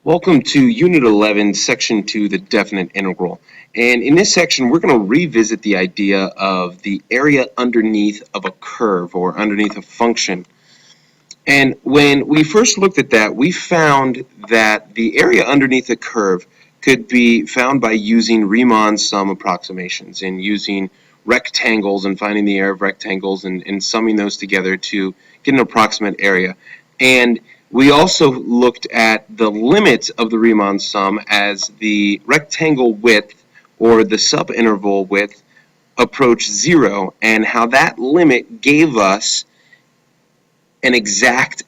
Welcome to Unit 11, Section 2, the definite integral. And in this section, we're going to revisit the idea of the area underneath of a curve or underneath a function. And when we first looked at that, we found that the area underneath a curve could be found by using Riemann's sum approximations and using rectangles and finding the area of rectangles and summing those together to get an approximate area. And we also looked at the limit of the Riemann sum as the rectangle width or the subinterval width approached zero, and how that limit gave us an exact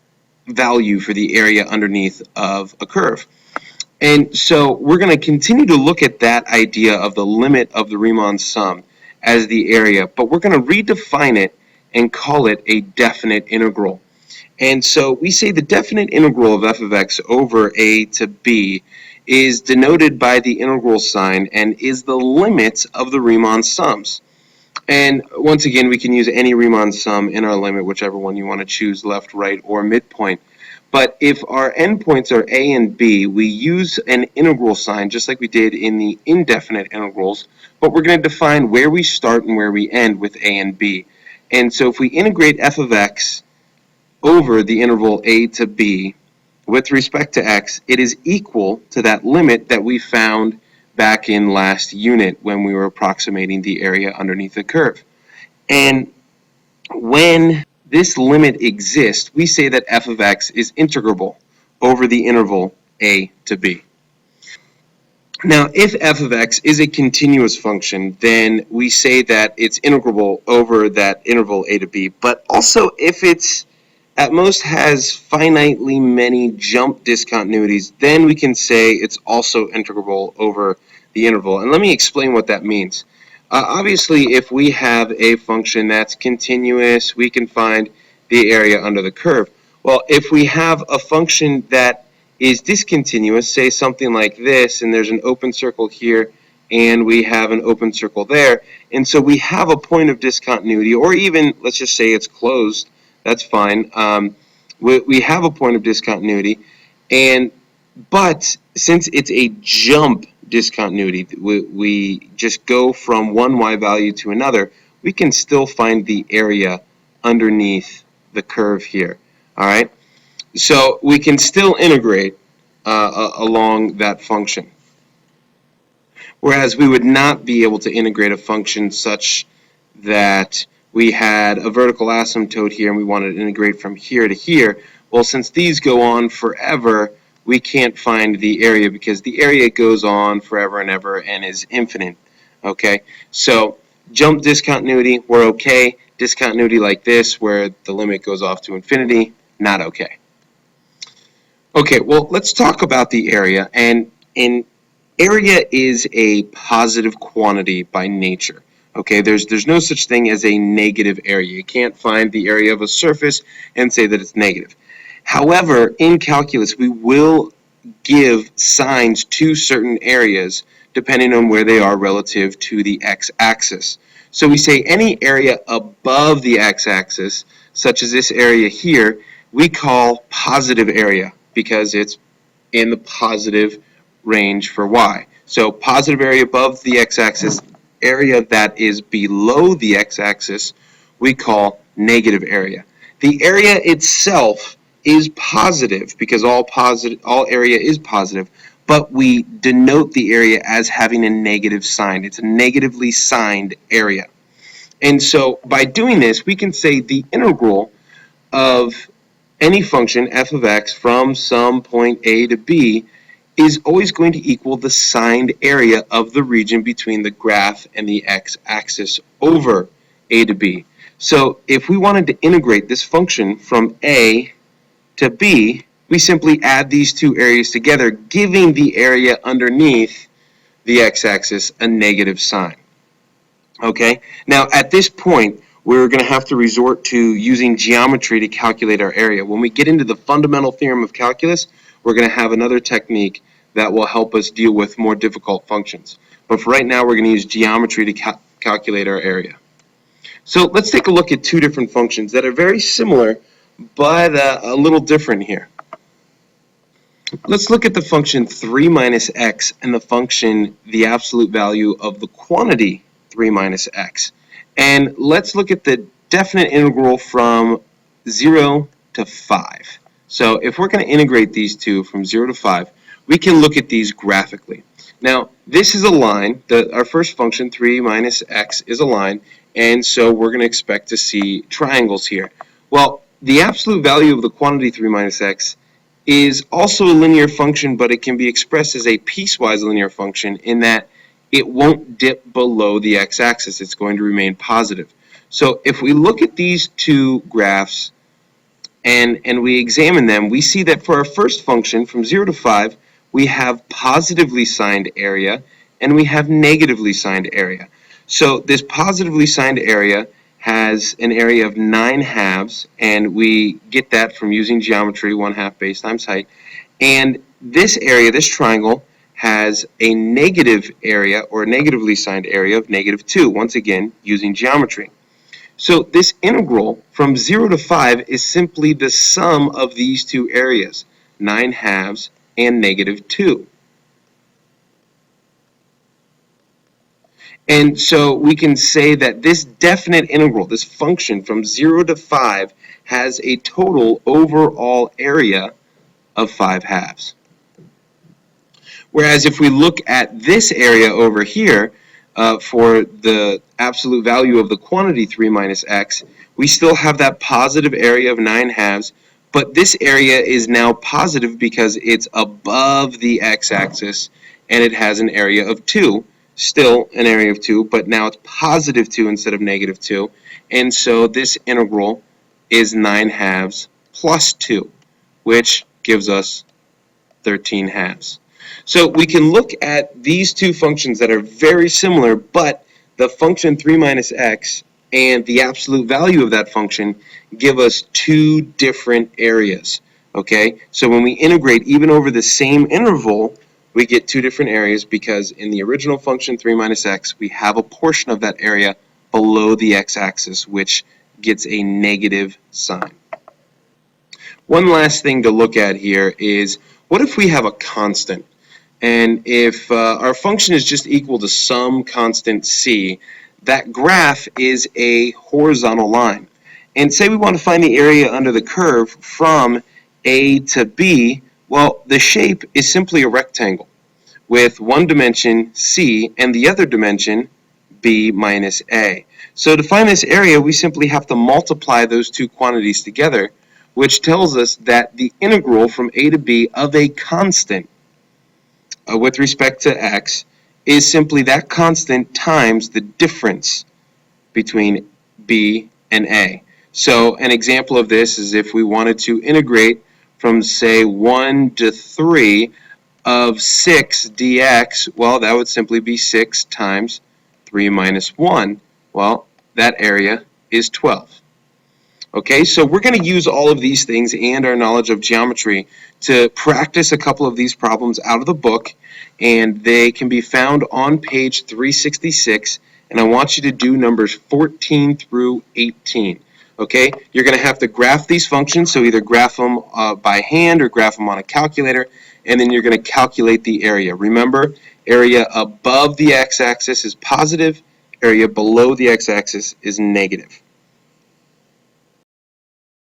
value for the area underneath of a curve. And so we're going to continue to look at that idea of the limit of the Riemann sum as the area, but we're going to redefine it and call it a definite integral. And so we say the definite integral of f of x over a to b is denoted by the integral sign and is the limit of the Riemann sums. And once again, we can use any Riemann sum in our limit, whichever one you want to choose, left, right, or midpoint. But if our endpoints are a and b, we use an integral sign just like we did in the indefinite integrals, but we're going to define where we start and where we end with a and b. And so if we integrate f of x over the interval a to b with respect to x, it is equal to that limit that we found back in last unit when we were approximating the area underneath the curve. And when this limit exists, we say that f of x is integrable over the interval a to b. Now, if f of x is a continuous function, then we say that it's integrable over that interval a to b. But also, if it's at most has finitely many jump discontinuities, then we can say it's also integrable over the interval. And let me explain what that means. Obviously, if we have a function that's continuous, we can find the area under the curve. Well, if we have a function that is discontinuous, say something like this, and there's an open circle here, and we have an open circle there, and so we have a point of discontinuity, or even, let's just say it's closed, that's fine. We have a point of discontinuity, but since it's a jump discontinuity, we just go from one y value to another, we can still find the area underneath the curve here. All right, so we can still integrate along that function, whereas we would not be able to integrate a function such that we had a vertical asymptote here and we wanted to integrate from here to here. Well, since these go on forever, we can't find the area because the area goes on forever and ever and is infinite. Okay, so jump discontinuity, we're okay. Discontinuity like this, where the limit goes off to infinity, not okay. Okay, well, let's talk about the area. And area is a positive quantity by nature. Okay, there's no such thing as a negative area. You can't find the area of a surface and say that it's negative. However, in calculus, we will give signs to certain areas depending on where they are relative to the x-axis. So we say any area above the x-axis, such as this area here, we call positive area because it's in the positive range for y. So positive area above the x-axis, area that is below the x-axis, we call negative area. The area itself is positive because all area is positive, but we denote the area as having a negative sign. It's a negatively signed area. And so by doing this, we can say the integral of any function f of x from some point a to b is always going to equal the signed area of the region between the graph and the x-axis over a to b. So if we wanted to integrate this function from a to b, we simply add these two areas together, giving the area underneath the x-axis a negative sign. Okay, now at this point, we're going to have to resort to using geometry to calculate our area. When we get into the fundamental theorem of calculus, we're going to have another technique that will help us deal with more difficult functions. But for right now, we're going to use geometry to calculate our area. So let's take a look at two different functions that are very similar, but a little different here. Let's look at the function 3 minus x and the function the absolute value of the quantity 3 minus x. And let's look at the definite integral from 0 to 5. So if we're going to integrate these two from 0 to 5, we can look at these graphically. Now, this is a line. Our first function, 3 minus x, is a line, and so we're going to expect to see triangles here. Well, the absolute value of the quantity 3 minus x is also a linear function, but it can be expressed as a piecewise linear function in that it won't dip below the x-axis. It's going to remain positive. So if we look at these two graphs and we examine them, we see that for our first function from 0 to 5, we have positively signed area and we have negatively signed area. So this positively signed area has an area of 9/2, and we get that from using geometry, 1/2 base times height. And this area, this triangle, has a negative area, or negatively signed area, of -2, once again, using geometry. So this integral from 0 to 5 is simply the sum of these two areas, 9/2 and -2. And so we can say that this definite integral, this function from 0 to 5, has a total overall area of 5/2. Whereas if we look at this area over here, for the absolute value of the quantity 3 minus x, we still have that positive area of 9/2, but this area is now positive because it's above the x-axis and it has an area of 2. Still an area of 2, but now it's positive 2 instead of -2. And so this integral is 9/2 plus 2, which gives us 13/2. So we can look at these two functions that are very similar, but the function 3 minus x and the absolute value of that function give us two different areas. Okay, so when we integrate even over the same interval, we get two different areas because in the original function 3 minus x, we have a portion of that area below the x-axis, which gets a negative sign. One last thing to look at here is, what if we have a constant? And if our function is just equal to some constant c, that graph is a horizontal line. And say we want to find the area under the curve from A to B, well, the shape is simply a rectangle with one dimension C and the other dimension B minus A. So to find this area, we simply have to multiply those two quantities together, which tells us that the integral from A to B of a constant with respect to x is simply that constant times the difference between B and A. So an example of this is if we wanted to integrate from, say, 1 to 3 of 6 dx, well, that would simply be 6 times 3 minus 1. Well, that area is 12. Okay, so we're going to use all of these things and our knowledge of geometry to practice a couple of these problems out of the book, and they can be found on page 366, and I want you to do numbers 14 through 18. Okay, you're going to have to graph these functions, so either graph them by hand or graph them on a calculator, and then you're going to calculate the area. Remember, area above the x-axis is positive, area below the x-axis is negative.